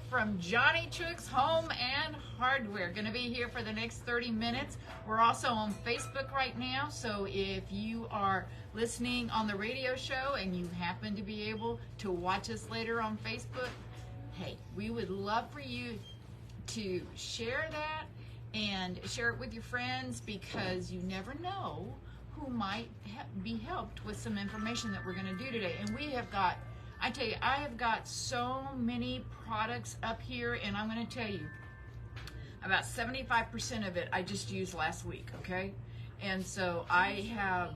from Johnny Chook's Home and Hardware. Going to be here for the next 30 minutes. We're also on Facebook right now, so if you are listening on the radio show and you happen to be able to watch us later on Facebook, hey, we would love for you to share that and share it with your friends, because you never know who might be helped with some information that we're going to do today. And we have got, I tell you, I have got so many products up here, and I'm going to tell you, about 75% of it I just used last week, okay? And so I have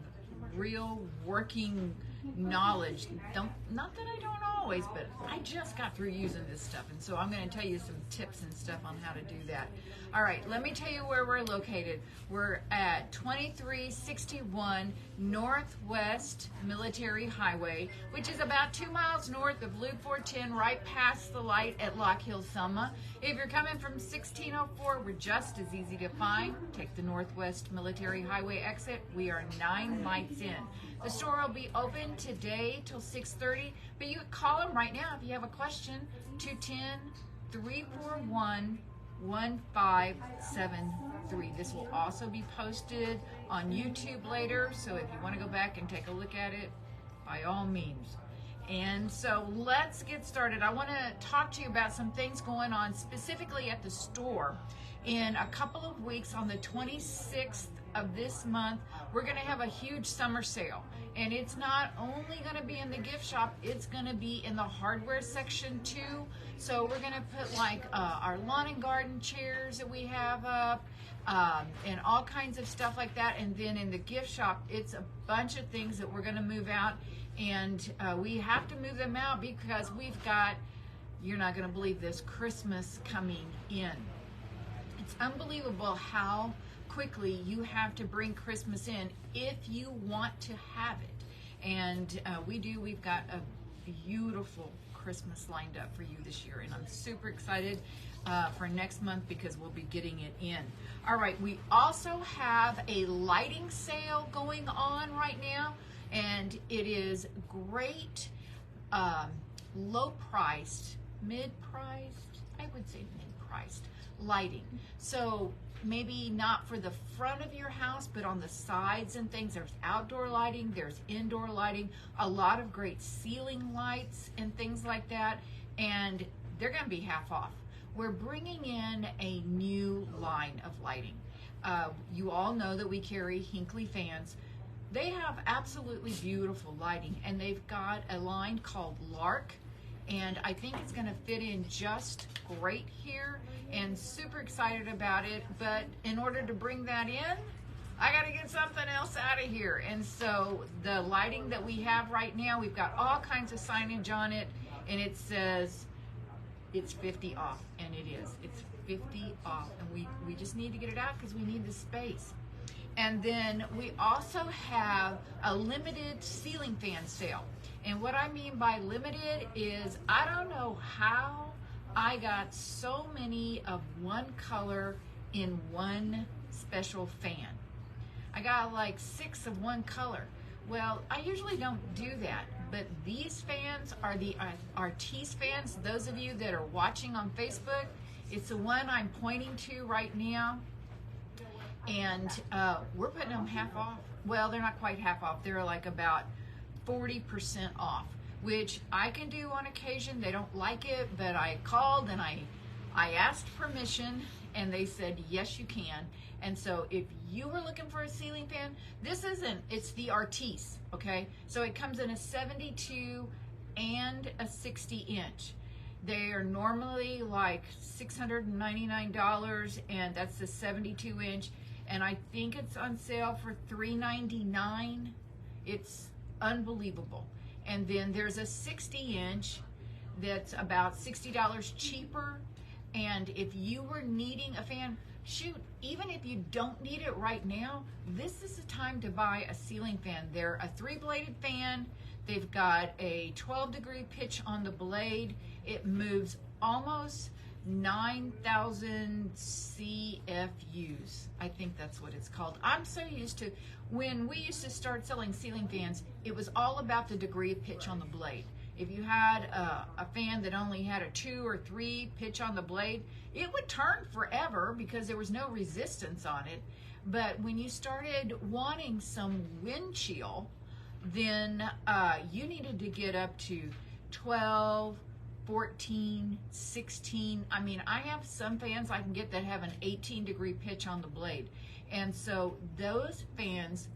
real working knowledge. Not that I don't always, but I just got through using this stuff, and so I'm going to tell you some tips and stuff on how to do that. All right, let me tell you where we're located. We're at 2361 Northwest Military Highway, which is about 2 miles north of Loop 410, right past the light at Lock Hill, Selma. If you're coming from 1604, we're just as easy to find. Take the Northwest Military Highway exit. We are 9 lights in. The store will be open today till 6:30, but you can call them right now if you have a question, 210-341-1573. This will also be posted on YouTube later, so if you want to go back and take a look at it, by all means. And so let's get started. I want to talk to you about some things going on specifically at the store. In a couple of weeks, on the 26th of this month, we're going to have a huge summer sale. And it's not only going to be in the gift shop, it's going to be in the hardware section too. So we're going to put like our lawn and garden chairs that we have up, and all kinds of stuff like that. And then in the gift shop, it's a bunch of things that we're going to move out. And we have to move them out because we've got, you're not going to believe this, Christmas coming in. It's unbelievable how quickly you have to bring Christmas in if you want to have it. And we do. We've got a beautiful Christmas lined up for you this year, and I'm super excited for next month because we'll be getting it in. All right, we also have a lighting sale going on right now, and it is great, low-priced, mid-priced, I would say mid-priced lighting. So maybe not for the front of your house, but on the sides and things. There's outdoor lighting, there's indoor lighting, a lot of great ceiling lights and things like that, and they're going to be half off. We're bringing in a new line of lighting. You all know that we carry Hinkley fans. They have absolutely beautiful lighting, and they've got a line called Lark, and I think it's going to fit in just great here, and super excited about it. But in order to bring that in, I got to get something else out of here. And so the lighting that we have right now, we've got all kinds of signage on it, and it says it's 50 off, and it is. It's 50 off, and we just need to get it out because we need the space. And then we also have a limited ceiling fan sale. And what I mean by limited is, I don't know how I got so many of one color in one special fan. I got like 6 of one color. Well, I usually don't do that, but these fans are the Artis fans. Those of you that are watching on Facebook, it's the one I'm pointing to right now. And we're putting them half off. Well, they're not quite half off. They're like about 40% off, which I can do on occasion. They don't like it, but I called and I asked permission, and they said, yes, you can. And so if you were looking for a ceiling fan, this isn't, it's the Artis, okay? So it comes in a 72 and a 60 inch. They are normally like $699, and that's the 72 inch. And I think it's on sale for $399. It's unbelievable. And then there's a 60 inch that's about $60 cheaper. And if you were needing a fan, shoot, even if you don't need it right now, this is the time to buy a ceiling fan. They're a 3-bladed fan. They've got a 12-degree pitch on the blade. It moves almost 9,000 CFUs. I think that's what it's called. I'm so used to, when we used to start selling ceiling fans, it was all about the degree of pitch on the blade. If you had a fan that only had a 2 or 3 pitch on the blade, it would turn forever because there was no resistance on it. But when you started wanting some wind chill, then you needed to get up to 12, 14, 16. I mean, I have some fans I can get that have an 18-degree pitch on the blade. And so those fans,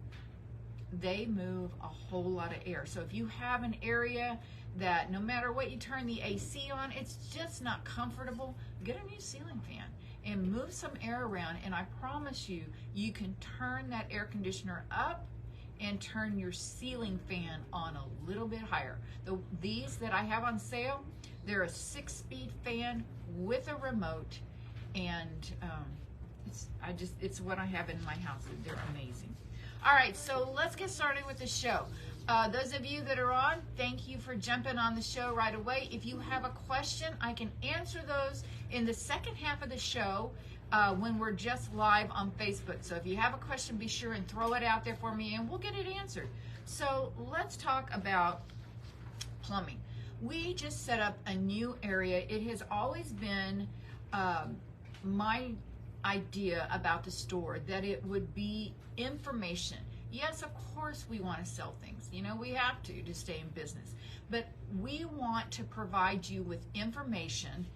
they move a whole lot of air. So if you have an area that no matter what you turn the AC on, it's just not comfortable, get a new ceiling fan and move some air around, and I promise you, you can turn that air conditioner up and turn your ceiling fan on a little bit higher. These that I have on sale, they're a 6-speed fan with a remote, and it's what I have in my house. They're amazing. All right, so let's get started with the show. Those of you that are on, thank you for jumping on the show right away. If you have a question, I can answer those in the second half of the show when we're just live on Facebook. So if you have a question, be sure and throw it out there for me and we'll get it answered. So let's talk about plumbing. We just set up a new area. It has always been my idea about the store that it would be information. Yes, of course we want to sell things. You know, we have to stay in business. But we want to provide you with information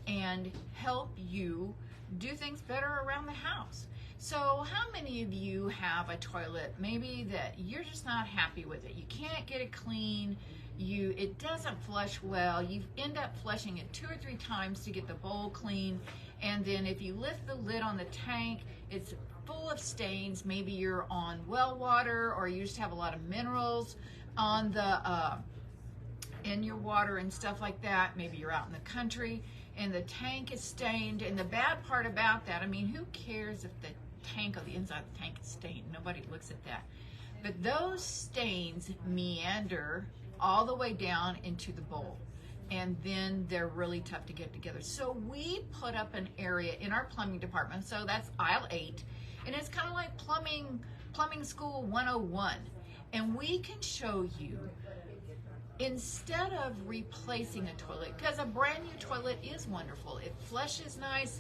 and help you do things better around the house. So how many of you have a toilet maybe that you're just not happy with it? You can't get it clean. It doesn't flush well. You end up flushing it 2 or 3 times to get the bowl clean. And then if you lift the lid on the tank, it's full of stains. Maybe you're on well water, or you just have a lot of minerals on the in your water and stuff like that. Maybe you're out in the country and the tank is stained. And the bad part about that, I mean, who cares if the tank or the inside of the tank is stained? Nobody looks at that. But those stains meander all the way down into the bowl, and then they're really tough to get together. So we put up an area in our plumbing department. So that's aisle 8, and it's kind of like plumbing school 101. And we can show you, instead of replacing a toilet, because a brand new toilet is wonderful. It flushes nice.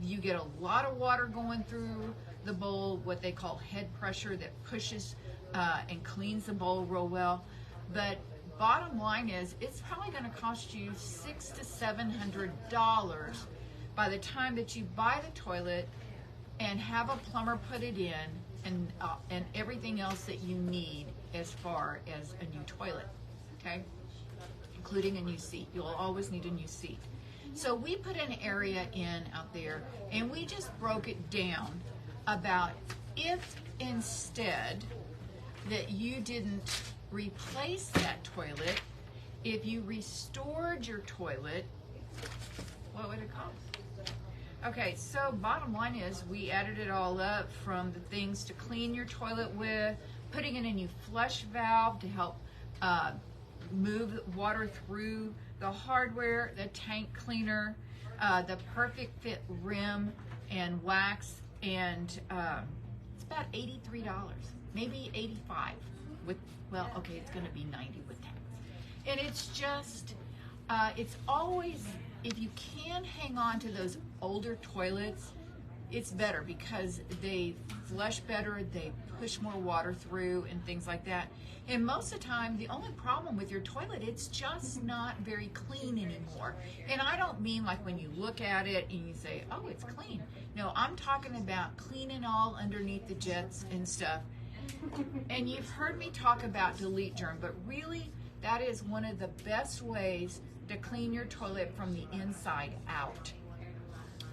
You get a lot of water going through the bowl, what they call head pressure, that pushes and cleans the bowl real well. But bottom line is, it's probably going to cost you $600 to $700 by the time that you buy the toilet and have a plumber put it in, and everything else that you need as far as a new toilet, okay? Including a new seat. You'll always need a new seat. So we put an area in out there, and we just broke it down about if instead that you didn't replace that toilet, if you restored your toilet, what would it cost? Okay, so bottom line is, we added it all up, from the things to clean your toilet with, putting in a new flush valve to help move water through the hardware, the tank cleaner, the perfect fit rim and wax, and it's about $83, maybe $85 with, well, okay, it's going to be $90 with tax. And it's just, it's always, if you can hang on to those older toilets, it's better because they flush better, they push more water through and things like that. And most of the time, the only problem with your toilet, it's just not very clean anymore. And I don't mean like when you look at it and you say, oh, it's clean. No, I'm talking about cleaning all underneath the jets and stuff. And you've heard me talk about delete germ, but really that is one of the best ways to clean your toilet from the inside out.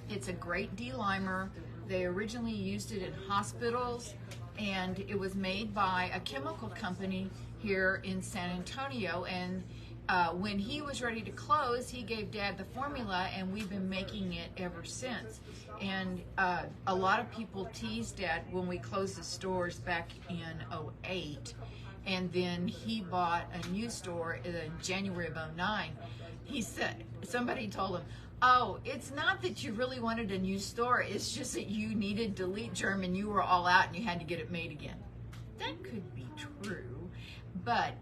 It's a great delimer. They originally used it in hospitals, and it was made by a chemical company here in San Antonio. And when he was ready to close, he gave Dad the formula, and we've been making it ever since. And a lot of people teased Dad when we closed the stores back in '08, and then he bought a new store in January of '09. He said, somebody told him, oh, it's not that you really wanted a new store, it's just that you needed delete germ and you were all out and you had to get it made again. That could be true, But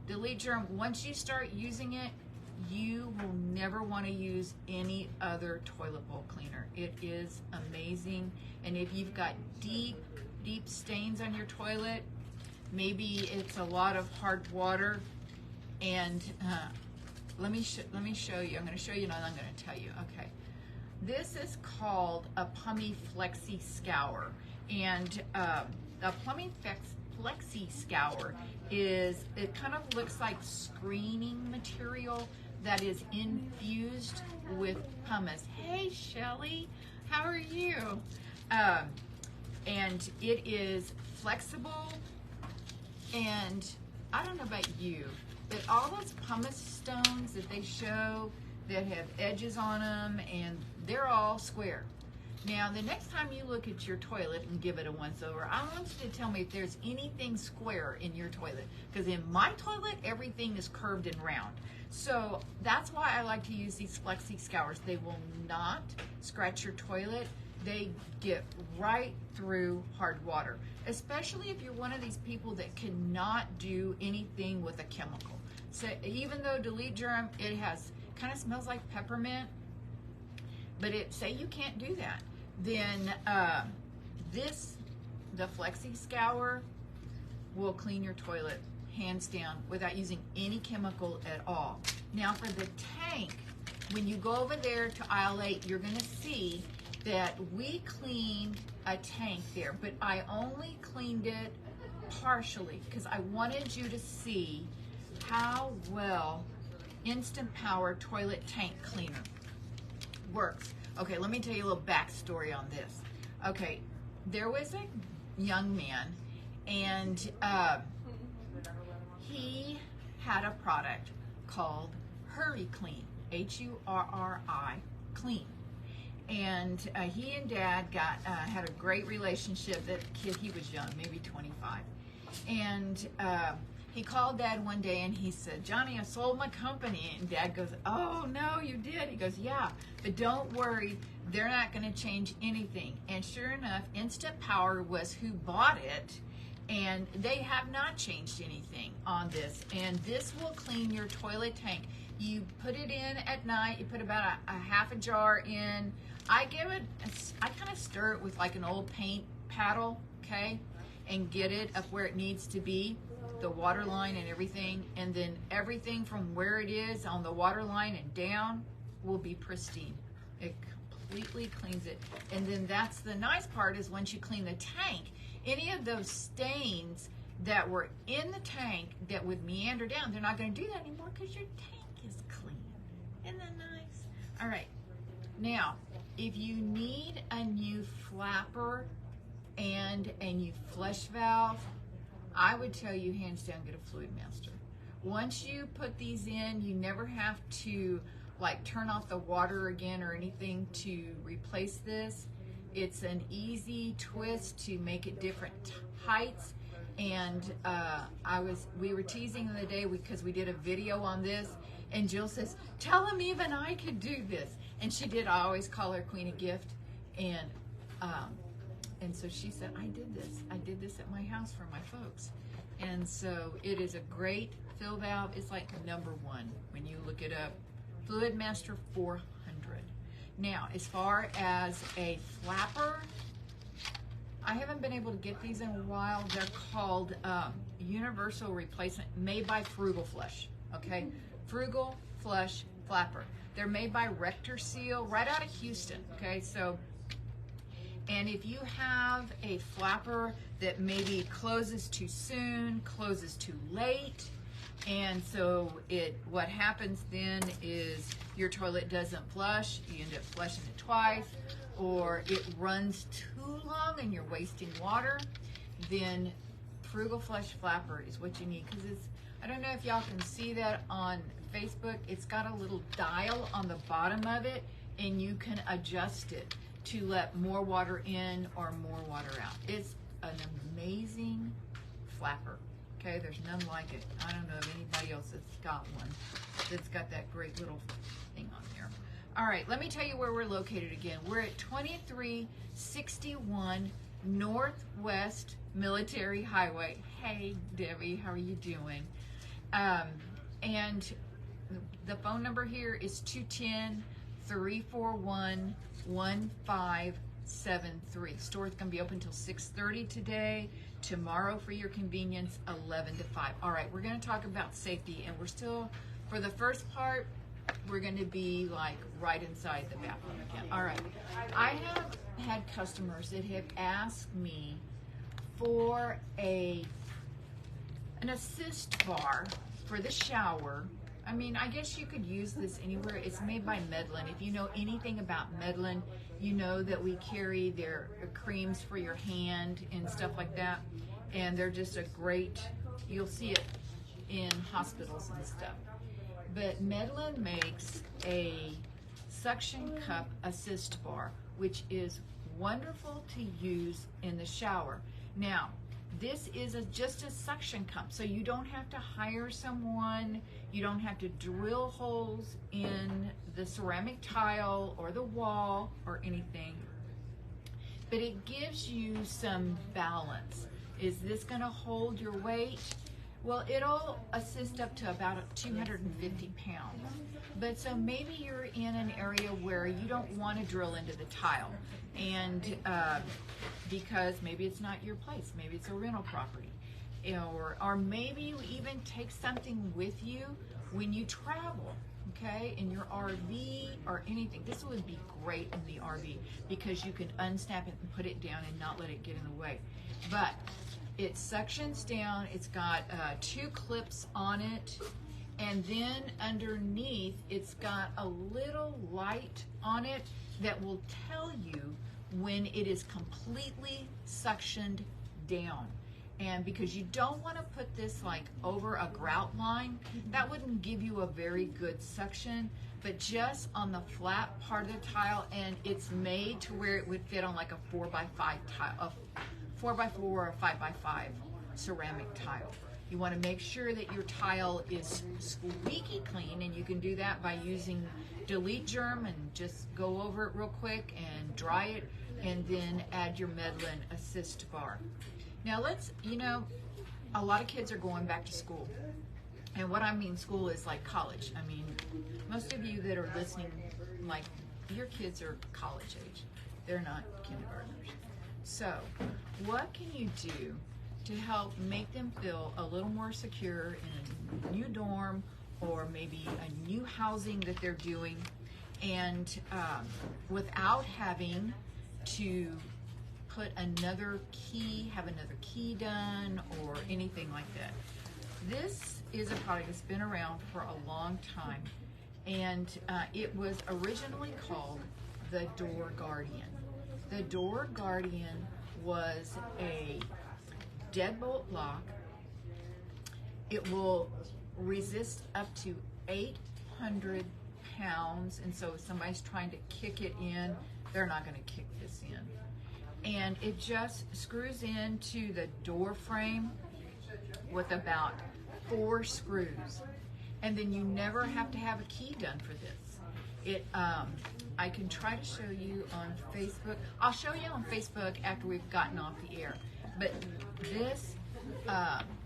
Delete Germ, once you start using it, you will never want to use any other toilet bowl cleaner. It is amazing. And if you've got deep stains on your toilet, maybe it's a lot of hard water, and let me show you. I'm going to show you, and I'm going to tell you. Okay, this is called a Plummy Flexi Scour, and a Plummy Flexi Scour it kind of looks like screening material that is infused with pumice. Hey Shelly, how are you? And it is flexible, and I don't know about you, but all those pumice stones that they show that have edges on them, and they're all square. Now, the next time you look at your toilet and give it a once over, I want you to tell me if there's anything square in your toilet. Because in my toilet, everything is curved and round. So that's why I like to use these Flexi Scours. They will not scratch your toilet. They get right through hard water, especially if you're one of these people that cannot do anything with a chemical. So even though Delete Germ, it kind of smells like peppermint, but say you can't do that, then the Flexi Scour will clean your toilet hands down without using any chemical at all. Now for the tank, when you go over there to aisle 8, you're going to see that we cleaned a tank there, but I only cleaned it partially because I wanted you to see how well Instant Power Toilet Tank Cleaner works. Okay, let me tell you a little backstory on this. Okay, there was a young man, and he had a product called Hurry Clean, Hurri Clean. And he and Dad had a great relationship. That kid, he was young, maybe 25. And he called Dad one day and he said, "Johnny, I sold my company." And Dad goes, "Oh, no, you did?" He goes, "Yeah, but don't worry, they're not going to change anything." And sure enough, Instant Power was who bought it, and they have not changed anything on this. And this will clean your toilet tank. You put it in at night, you put about a half a jar in. I kind of stir it with like an old paint paddle, okay, and get it up where it needs to be, the water line and everything, and then everything from where it is on the water line and down will be pristine. It completely cleans it. And then that's the nice part, is once you clean the tank, any of those stains that were in the tank that would meander down, they're not going to do that anymore because your tank is clean. Isn't that nice? All right. Now, if you need a new flapper and a new flush valve, I would tell you hands down, get a Fluid Master. Once you put these in, you never have to like turn off the water again or anything to replace this. It's an easy twist to make it different heights. And we were teasing the other day because we did a video on this, and Jill says, "Tell him even I could do this." And she did. I always call her Queen of Gift. And so she said, I did this at my house for my folks. And so it is a great fill valve. It's like #1 when you look it up. Fluid Master 400. Now, as far as a flapper, I haven't been able to get these in a while. They're called Universal Replacement, made by Frugal Flush, okay? Frugal Flush Flapper. They're made by Rector Seal, right out of Houston, okay? So, and if you have a flapper that maybe closes too soon, closes too late, and so what happens then is your toilet doesn't flush, you end up flushing it twice, or it runs too long and you're wasting water, then Frugal Flush Flapper is what you need. Because I don't know if y'all can see that on Facebook, it's got a little dial on the bottom of it, and you can adjust it to let more water in or more water out. It's an amazing flapper. Okay, there's none like it. I don't know of anybody else that's got one that's got that great little thing on there. All right, let me tell you where we're located again. We're at 2361 Northwest Military Highway. Hey, Debbie, how are you doing? And the phone number here is 210-341-1573. Store is going to be open until 6:30 today. Tomorrow, for your convenience, 11 to 5. All right, we're going to talk about safety, and we're still, for the first part, we're going to be like right inside the bathroom again. All right, I have had customers that have asked me for an assist bar for the shower. I mean, I guess you could use this anywhere. It's made by Medlin. If you know anything about Medlin, you know that we carry their creams for your hand and stuff like that. And they're just a great, you'll see it in hospitals and stuff. But Medlin makes a suction cup assist bar, which is wonderful to use in the shower. Now, this is just a suction cup, so you don't have to hire someone, you don't have to drill holes in the ceramic tile or the wall or anything, but it gives you some balance. Is this going to hold your weight? Well, it'll assist up to about 250 pounds. But so maybe you're in an area where you don't want to drill into the tile, and because maybe it's not your place, maybe it's a rental property, or maybe you even take something with you when you travel, okay, in your RV or anything. This would be great in the RV because you can unsnap it and put it down and not let it get in the way. But it suctions down, it's got 2 clips on it, and then underneath it's got a little light on it that will tell you when it is completely suctioned down. And because you don't want to put this like over a grout line, that wouldn't give you a very good suction, but just on the flat part of the tile, and it's made to where it would fit on like a 4x5 tile, a 4x4 or a 5x5 ceramic tile. You want to make sure that your tile is squeaky clean, and you can do that by using Delete Germ and just go over it real quick and dry it, and then add your Medlin assist bar. Now let's, a lot of kids are going back to school. And what I mean school is like college. I mean, most of you that are listening, like your kids are college age. They're not kindergartners. So what can you do to help make them feel a little more secure in a new dorm or maybe a new housing that they're doing, and without having to put another key, have another key done or anything like that? This is a product that's been around for a long time, and it was originally called the Door Guardian. The Door Guardian was a deadbolt lock. It will resist up to 800 pounds, and so if somebody's trying to kick it in, they're not going to kick this in. And it just screws into the door frame with about 4 screws, and then you never have to have a key done for this. I can try to show you on Facebook. I'll show you on Facebook after we've gotten off the air. But this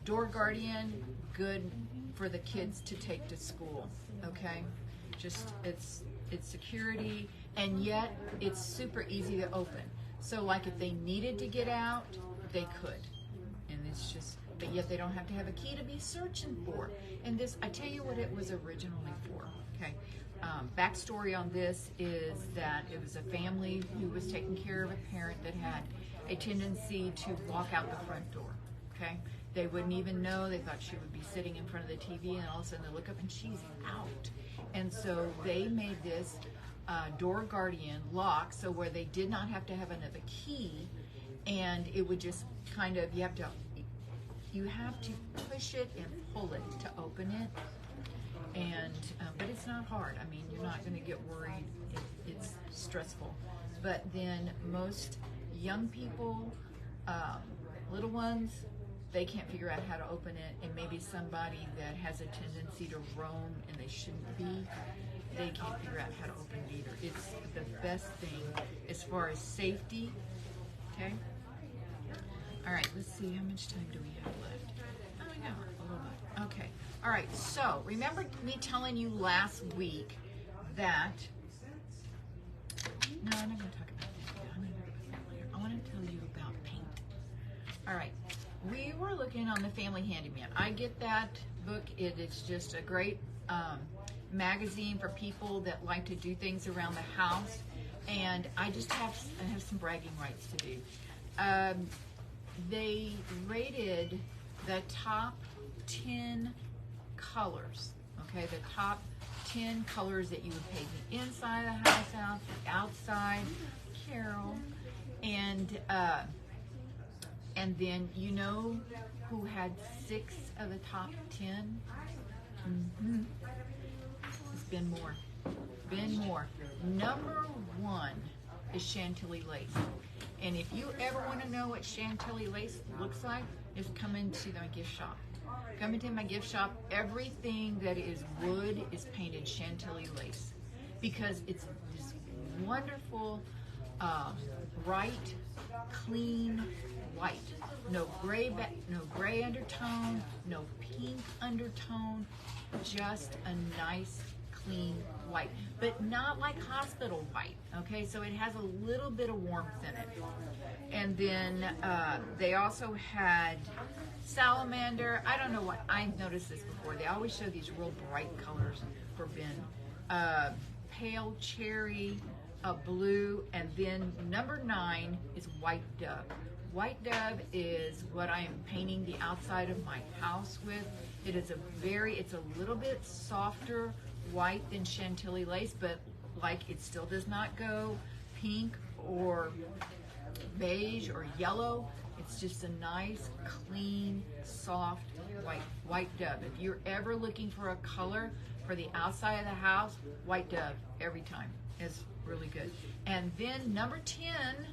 Door Guardian, good for the kids to take to school. Okay, just it's security, and yet it's super easy to open. So like if they needed to get out, they could, and it's just. But yet they don't have to have a key to be searching for. And this, I tell you what it was originally for. Okay. Backstory on this is that it was a family who was taking care of a parent that had a tendency to walk out the front door. Okay, they wouldn't even know. They thought she would be sitting in front of the TV, and all of a sudden they look up and she's out. And so they made this Door Guardian lock, so where they did not have to have another key, and it would just kind of you have to push it and pull it to open it. And but it's not hard. I mean, you're not going to get worried. It's stressful. But then most young people, little ones, they can't figure out how to open it. And maybe somebody that has a tendency to roam and they shouldn't be, they can't figure out how to open it either. It's the best thing as far as safety. Okay. All right, let's see, how much time do we have left? Oh, we got a little bit. Okay. All right, so remember me telling you last week that, no, I'm not going to talk about that. I'm going to talk about that later. I want to tell you about paint. All right, we were looking on the Family Handyman. I get that book. It is just a great magazine for people that like to do things around the house, and I have some bragging rights to do. They rated the top 10 colors, okay, the top 10 colors that you would paint the inside of the house out, the outside, Carol, and then you know who had 6 of the top 10? Mm-hmm. It's Ben Moore. Ben Moore. Number 1 is Chantilly lace. And if you ever want to know what Chantilly lace looks like, just come into my gift shop. Come into my gift shop. Everything that is wood is painted Chantilly lace because it's this wonderful, bright, clean white. No gray undertone, no pink undertone, just a nice, clean white, but not like hospital white, okay? So it has a little bit of warmth in it. And then they also had salamander. I don't know what, I noticed this before. They always show these real bright colors for Ben. Pale cherry, blue, and then number 9 is white dove. White dove is what I am painting the outside of my house with. It is it's a little bit softer white than Chantilly lace, but like it still does not go pink or beige or yellow. It's just a nice, clean, soft white dove. If you're ever looking for a color for the outside of the house, white dove every time. It's really good. And then number 10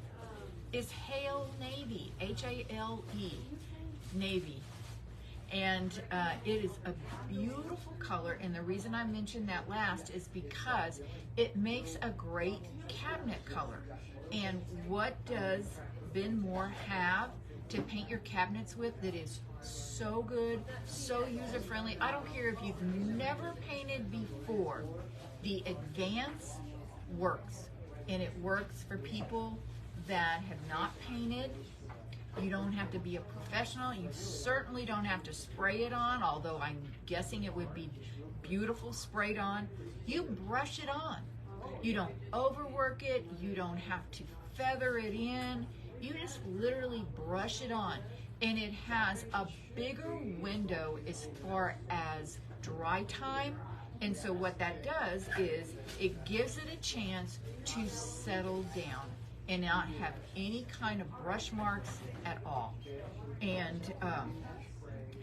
is Hale Navy, H-A-L-E, Navy. And it is a beautiful color, and the reason I mentioned that last is because it makes a great cabinet color. And what does Ben Moore have to paint your cabinets with that is so good, so user-friendly? I don't care if you've never painted before. The Advance works, and it works for people that have not painted. You don't have to be a professional. You certainly don't have to spray it on, although I'm guessing it would be beautiful sprayed on. You brush it on. You don't overwork it. You don't have to feather it in. You just literally brush it on. And it has a bigger window as far as dry time. And so what that does is it gives it a chance to settle down and not have any kind of brush marks at all. And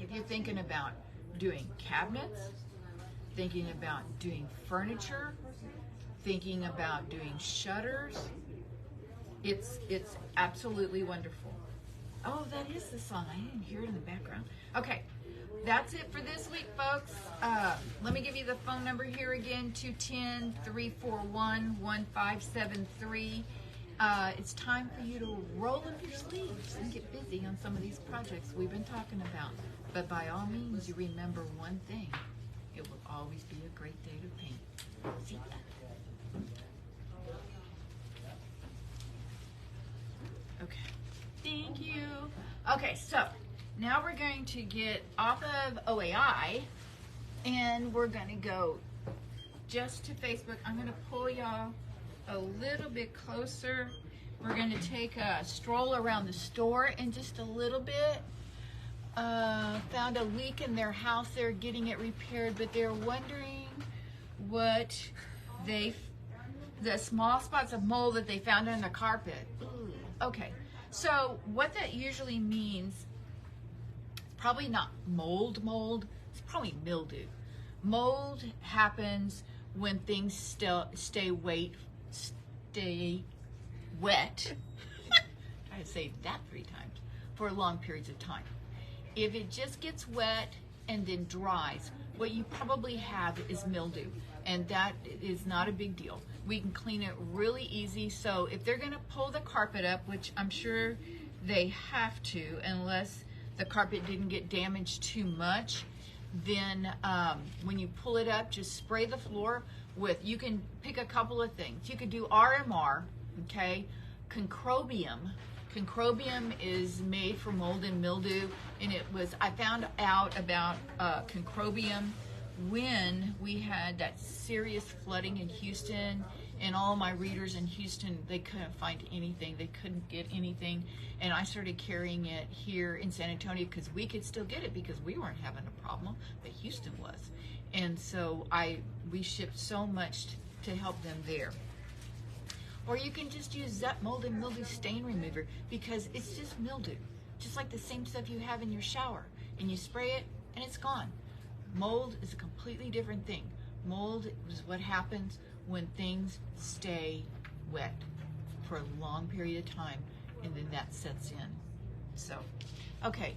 if you're thinking about doing cabinets, thinking about doing furniture, thinking about doing shutters, it's absolutely wonderful. Oh, that is the song. I didn't hear it in the background. Okay, that's it for this week, folks. Let me give you the phone number here again, 210-341-1573. It's time for you to roll up your sleeves and get busy on some of these projects we've been talking about. But by all means, you remember one thing. It will always be a great day to paint. See that? Okay. Thank you. Okay, so now we're going to get off of OAI and we're going to go just to Facebook. I'm going to pull y'all a little bit closer. We're going to take a stroll around the store in just a little bit. Found a leak in their house. They're getting it repaired, but they're wondering what the small spots of mold that they found on the carpet. Okay, so what that usually means, probably not mold, it's probably mildew. Mold happens when things stay wet. Try to say that 3 times for long periods of time. If it just gets wet and then dries, what you probably have is mildew, and that is not a big deal. We can clean it really easy. So if they're going to pull the carpet up, which I'm sure they have to, unless the carpet didn't get damaged too much. Then when you pull it up, just spray the floor with, you can pick a couple of things. You could do RMR, okay, concrobium. Concrobium is made for mold and mildew, and I found out about concrobium when we had that serious flooding in Houston, and all my readers in Houston, they couldn't find anything. They couldn't get anything, and I started carrying it here in San Antonio because we could still get it because we weren't having a problem, but Houston was. And so we shipped so much to help them there. Or you can just use that mold and mildew stain remover because it's just mildew, just like the same stuff you have in your shower, and you spray it and it's gone. Mold is a completely different thing. Mold is what happens when things stay wet for a long period of time, and then that sets in. So, okay.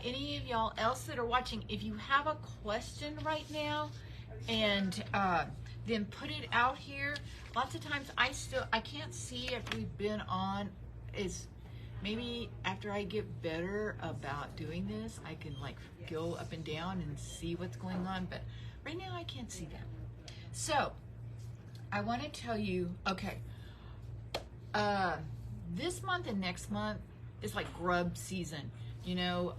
Any of y'all else that are watching, if you have a question right now, and then put it out here. Lots of times I can't see if we've been on. Is maybe after I get better about doing this, I can like go up and down and see what's going on, but right now I can't see that. So I want to tell you, okay, this month and next month is like grub season. You know,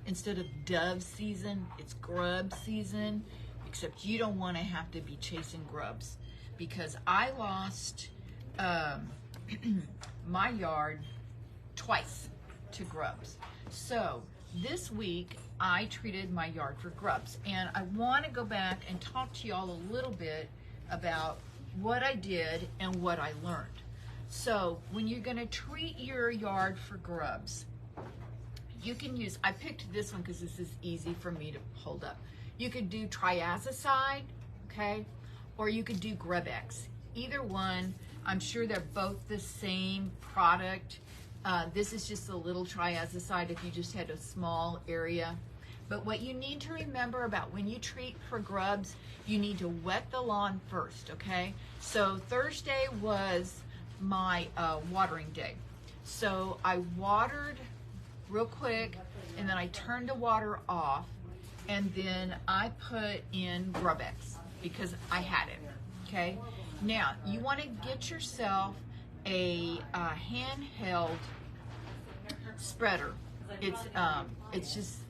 instead of dove season, it's grub season, except you don't want to have to be chasing grubs, because I lost my yard twice to grubs. So this week I treated my yard for grubs, and I want to go back and talk to y'all a little bit about what I did and what I learned. So when you're going to treat your yard for grubs, you can use, I picked this one because this is easy for me to hold up. You could do triazicide, okay, or you could do Grub-X. Either one, I'm sure they're both the same product. This is just a little triazicide if you just had a small area. But what you need to remember about when you treat for grubs, you need to wet the lawn first, okay? So Thursday was my watering day. So I watered real quick, and then I turned the water off, and then I put in Grub-X because I had it, okay? Now, you want to get yourself a handheld spreader. It's just,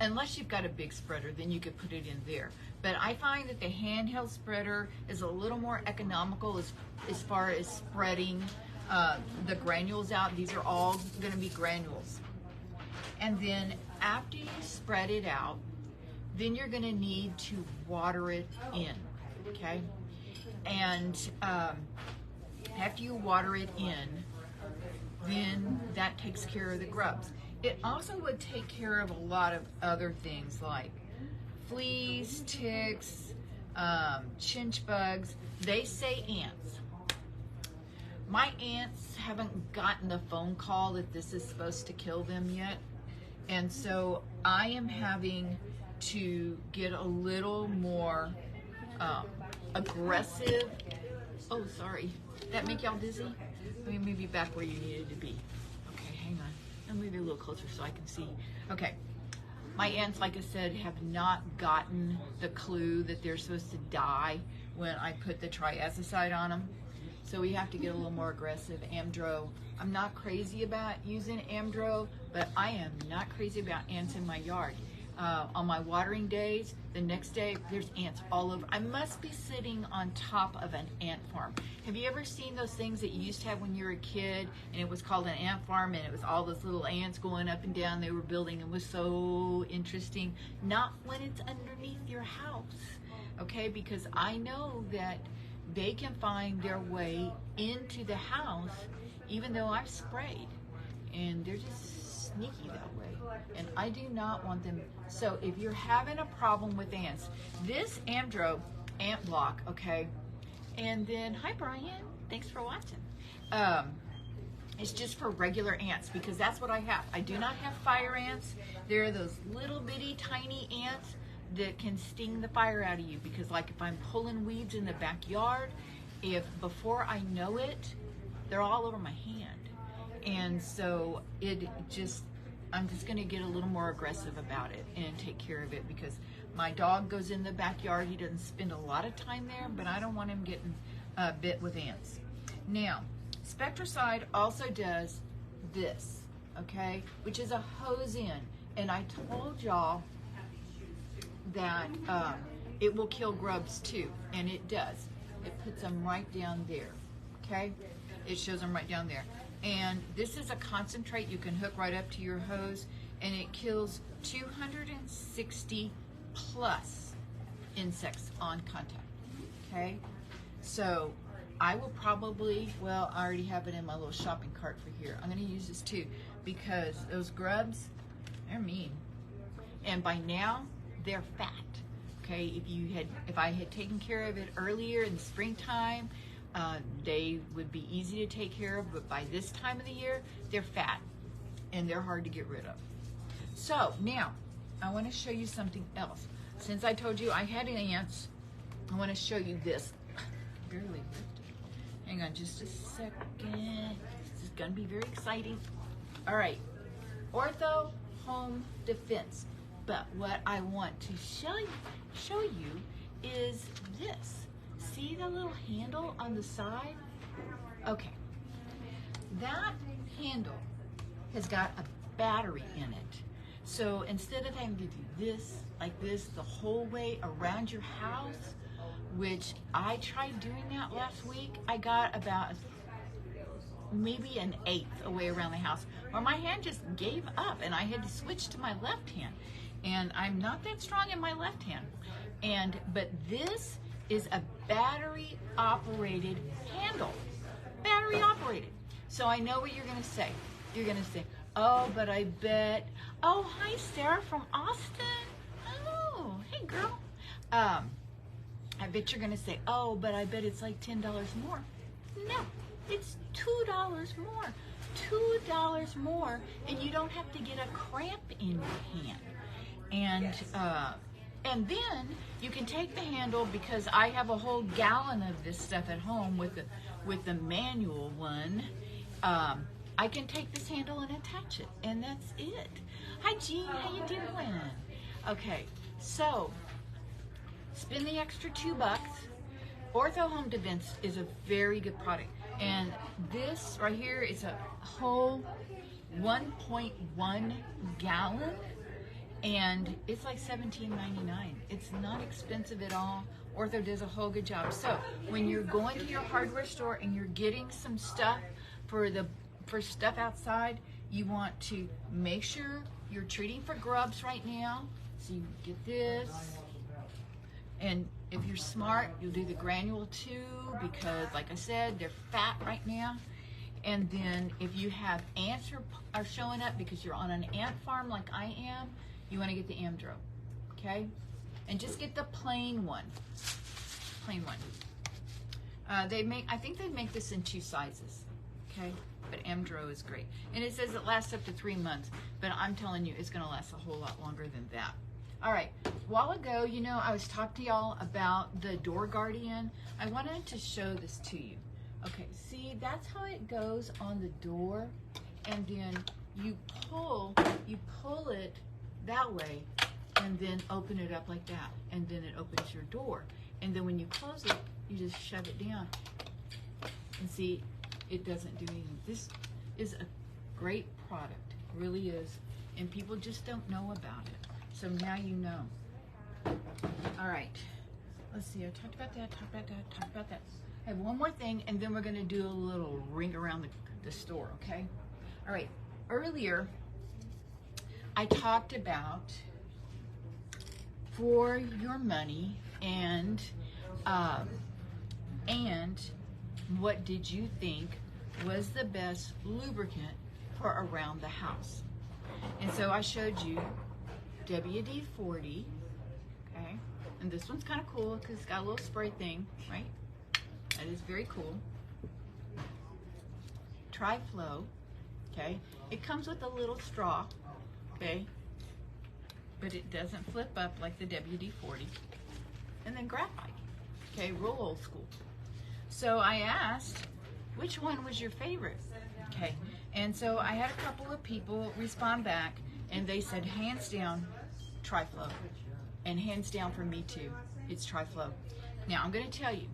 unless you've got a big spreader, then you could put it in there. But I find that the handheld spreader is a little more economical as far as spreading the granules out. These are all going to be granules. And then after you spread it out, then you're going to need to water it in, okay? And after you water it in, then that takes care of the grubs. It also would take care of a lot of other things like fleas, ticks, chinch bugs. They say ants. My ants haven't gotten the phone call that this is supposed to kill them yet. And so I am having to get a little more aggressive. Oh, sorry. That make y'all dizzy? Let me move you back where you needed to be. Okay, hang on. I'll move you a little closer so I can see. Okay. My ants, like I said, have not gotten the clue that they're supposed to die when I put the triazicide on them. So we have to get a little more aggressive. Amdro. I'm not crazy about using Amdro, but I am not crazy about ants in my yard. On my watering days, the next day, there's ants all over. I must be sitting on top of an ant farm. Have you ever seen those things that you used to have when you were a kid, and it was called an ant farm, and it was all those little ants going up and down they were building? It was so interesting. Not when it's underneath your house, okay? Because I know that they can find their way into the house even though I've sprayed, and they're just sneaky that way, and I do not want them. So if you're having a problem with ants, this Amdro ant block, okay, and then hi Brian, thanks for watching. It's just for regular ants because that's what I have. I do not have fire ants. They're those little bitty tiny ants that can sting the fire out of you, because like if I'm pulling weeds in the backyard, if before I know it, they're all over my hand. And so I'm just going to get a little more aggressive about it and take care of it, because my dog goes in the backyard. He doesn't spend a lot of time there, but I don't want him getting bit with ants. Now, Spectracide also does this, okay, which is a hose in. And I told y'all that it will kill grubs too, and it does. It puts them right down there, okay? It shows them right down there. And this is a concentrate you can hook right up to your hose, and it kills 260 plus insects on contact, okay? So I will probably, well, I already have it in my little shopping cart for here. I'm gonna use this too, because those grubs, they're mean. And by now, they're fat, okay? If I had taken care of it earlier in the springtime, they would be easy to take care of, but by this time of the year, they're fat and they're hard to get rid of. So now, I want to show you something else. Since I told you I had ants, I want to show you this. Barely lifted. Hang on just a second. This is going to be very exciting. All right, Ortho Home Defense. But what I want to show you is this. See the little handle on the side? Okay, that handle has got a battery in it. So instead of having to do this, like this, the whole way around your house, which I tried doing that last week, I got about maybe an eighth away around the house, where my hand just gave up and I had to switch to my left hand. And I'm not that strong in my left hand. But this is a battery operated handle. Battery operated. So I know what you're gonna say. You're gonna say, oh, but I bet, oh, hi Sarah from Austin. Oh, hey girl. I bet you're gonna say, oh, but I bet it's like $10 more. No, it's $2 more. $2 more, and you don't have to get a cramp in your hand. And then you can take the handle, because I have a whole gallon of this stuff at home with the manual one. I can take this handle and attach it, and that's it. Hi Jean, how you doing? Okay, so spend the extra $2. Ortho Home Defense is a very good product, and this right here is a whole 1.1 gallon. And it's like $17.99. It's not expensive at all. Ortho does a whole good job. So when you're going to your hardware store and you're getting some stuff for stuff outside, you want to make sure you're treating for grubs right now. So you get this. And if you're smart, you'll do the granule too, because like I said, they're fat right now. And then if you have ants are showing up because you're on an ant farm like I am, you want to get the Amdro, okay? And just get the plain one. Plain one. I think they make this in 2 sizes, okay? But Amdro is great. And it says it lasts up to 3 months, but I'm telling you, it's gonna last a whole lot longer than that. All right, a while ago, you know, I was talking to y'all about the Door Guardian. I wanted to show this to you. Okay, see, that's how it goes on the door, and then you pull it that way, and then open it up like that, and then it opens your door. And then when you close it, you just shove it down. And see, it doesn't do anything. This is a great product, it really is, and people just don't know about it. So now you know. All right, let's see, I talked about that. I have one more thing, and then we're gonna do a little ring around the store, okay? All right, earlier, I talked about for your money and what did you think was the best lubricant for around the house. And so I showed you WD-40, okay? And this one's kind of cool because it's got a little spray thing, right? That is very cool. Triflow, okay? It comes with a little straw, okay? But it doesn't flip up like the WD-40. And then graphite, okay? Real old school. So I asked which one was your favorite? Okay, and so I had a couple of people respond back, and they said, hands down, Triflow. And hands down for me too, it's Triflow. Now, I'm going to tell you,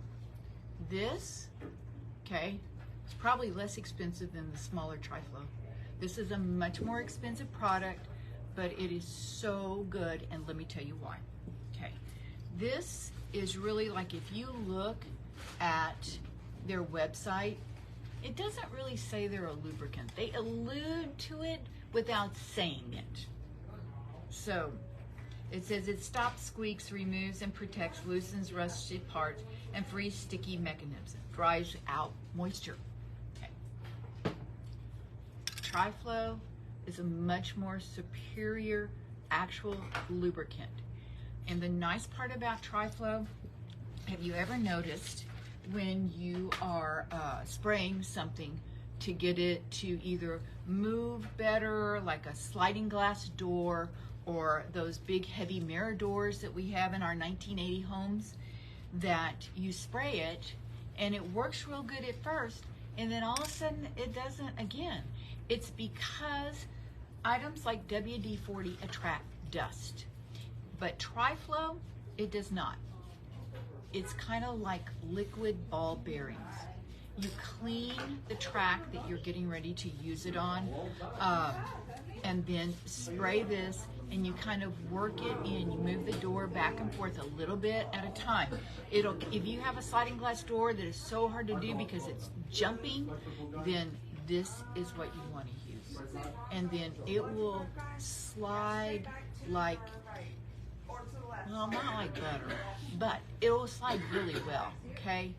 this, okay, is probably less expensive than the smaller Triflow. This is a much more expensive product, but it is so good, and let me tell you why. Okay, this is really like, if you look at their website, it doesn't really say they're a lubricant. They allude to it without saying it. So it says it stops squeaks, removes and protects, loosens rusted parts, and frees sticky mechanisms. Dries out moisture. Okay. Triflow is a much more superior actual lubricant. And the nice part about Triflow, have you ever noticed when you are spraying something to get it to either move better, like a sliding glass door or those big heavy mirror doors that we have in our 1980 homes, that you spray it and it works real good at first, and then all of a sudden it doesn't again? It's because items like WD-40 attract dust, but Triflow, it does not. It's kind of like liquid ball bearings. You clean the track that you're getting ready to use it on, and then spray this, and you kind of work it in. You move the door back and forth a little bit at a time. If you have a sliding glass door that is so hard to do because it's jumping, then this is what you want to use. And then it will slide like, well, not like butter, but it will slide really well, okay?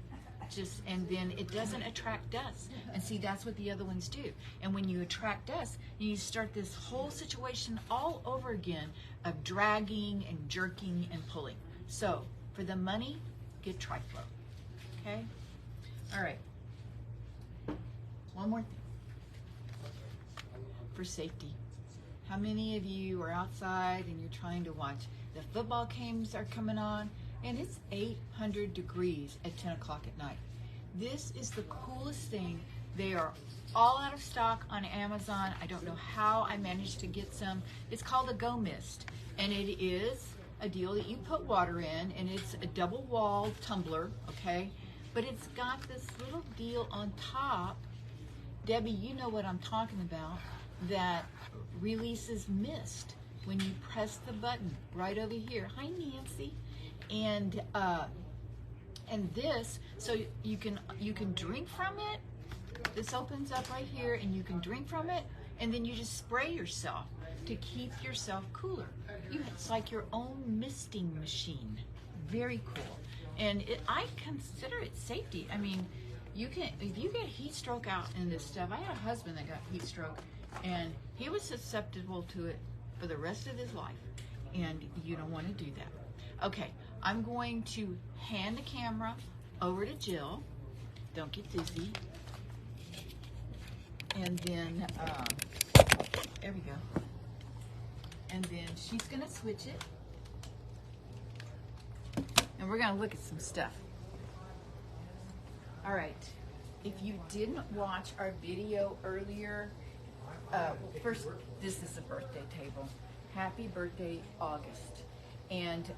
And then it doesn't attract dust. And see, that's what the other ones do. And when you attract dust, you start this whole situation all over again of dragging and jerking and pulling. So, for the money, get Triflow, okay? All right. One more thing. For safety. How many of you are outside and you're trying to watch the football games are coming on, and it's 800 degrees at 10 o'clock at night? This is the coolest thing. They are all out of stock on Amazon. I don't know how I managed to get some. It's called a Go Mist, and it is a deal that you put water in, and it's a double-walled tumbler, okay? But it's got this little deal on top. Debbie, you know what I'm talking about, that releases mist when you press the button right over here. Hi, Nancy. And this, so you can drink from it. This opens up right here, and you can drink from it, and then you just spray yourself to keep yourself cooler. It's like your own misting machine. Very cool. And I consider it safety. I mean, if you get heat stroke out in this stuff. I had a husband that got heat stroke, and he was susceptible to it for the rest of his life, and you don't want to do that. Okay, I'm going to hand the camera over to Jill. Don't get dizzy. And then, there we go. And then she's gonna switch it. And we're gonna look at some stuff. All right, if you didn't watch our video earlier, first, this is a birthday table. Happy birthday, August. And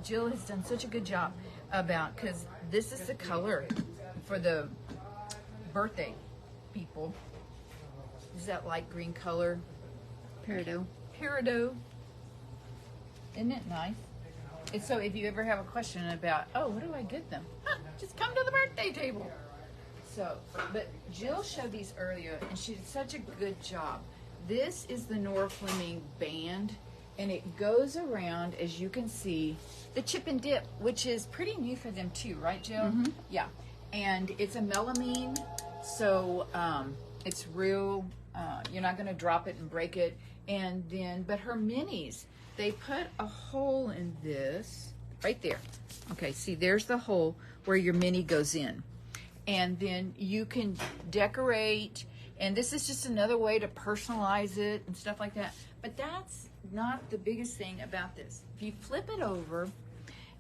Jill has done such a good job because this is the color for the birthday people. Is that light green color? Peridot. Peridot. Isn't it nice? And so if you ever have a question about, oh, what do I get them? Just come to the birthday table. So, but Jill showed these earlier, and she did such a good job. This is the Nora Fleming band, and it goes around, as you can see, the chip and dip, which is pretty new for them too, right, Jill? Mm-hmm. Yeah. And it's a melamine, so it's real, you're not going to drop it and break it. And then, but her minis, they put a hole in this, right there. Okay, see, there's the hole where your mini goes in. And then you can decorate, and this is just another way to personalize it and stuff like that. But that's not the biggest thing about this. If you flip it over,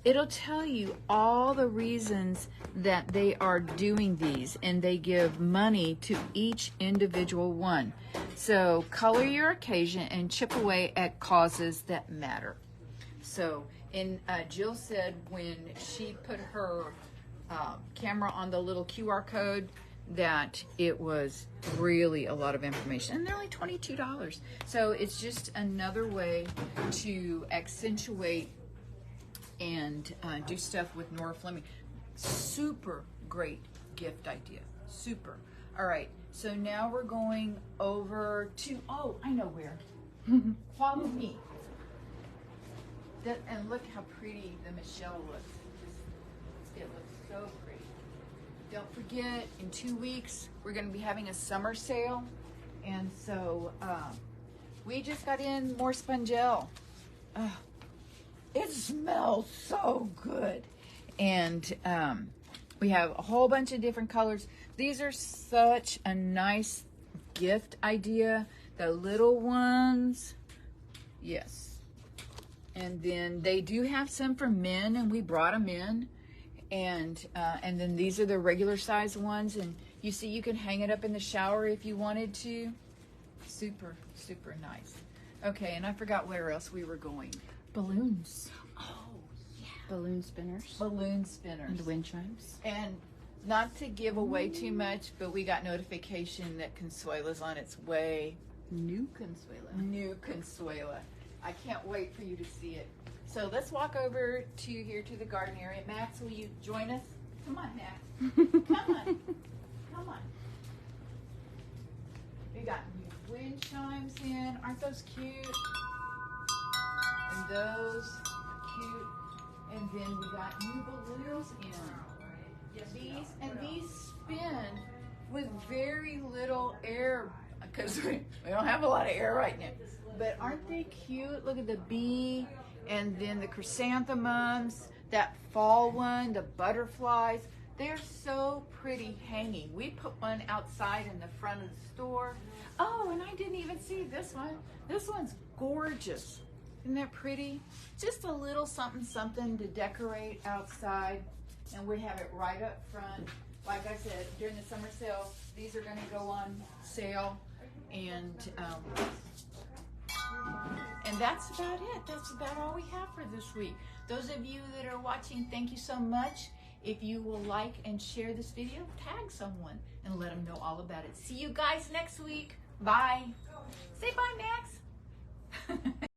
it'll tell you all the reasons that they are doing these, and they give money to each individual one. So color your occasion and chip away at causes that matter. So, and Jill said when she put her camera on the little QR code that it was really a lot of information, and they're only $22. So it's just another way to accentuate and do stuff with Nora Fleming. Super great gift idea, super. All right, so now we're going over to, oh, I know where. Follow me. And look how pretty the Michelle looks. It looks so pretty. Don't forget, in 2 weeks, we're going to be having a summer sale. And so we just got in more Spongel. It smells so good. And we have a whole bunch of different colors. These are such a nice gift idea. The little ones, yes. And then they do have some for men, and we brought them in. And then these are the regular size ones. And you see, you can hang it up in the shower if you wanted to. Super, super nice. Okay, and I forgot where else we were going. Balloons. Oh, yeah. Balloon spinners. Balloon spinners. And wind chimes. And not to give away too much, but we got notification that Consuela's on its way. New Consuela. New Consuela. I can't wait for you to see it. So let's walk over to here to the garden area. Max, will you join us? Come on, Max. Come on. Come on. We got new wind chimes in. Aren't those cute? And those are cute. And then we got new balloons in. These spin with very little air, because we don't have a lot of air right now. But aren't they cute? Look at the bee, and then the chrysanthemums, that fall one, the butterflies. They're so pretty hanging. We put one outside in the front of the store. Oh, and I didn't even see this one. This one's gorgeous. Isn't that pretty? Just a little something something to decorate outside. And we have it right up front. Like I said, during the summer sale, these are going to go on sale. And that's about it. That's about all we have for this week. Those of you that are watching, thank you so much. If you will like and share this video, tag someone and let them know all about it. See you guys next week. Bye. Say bye, Max.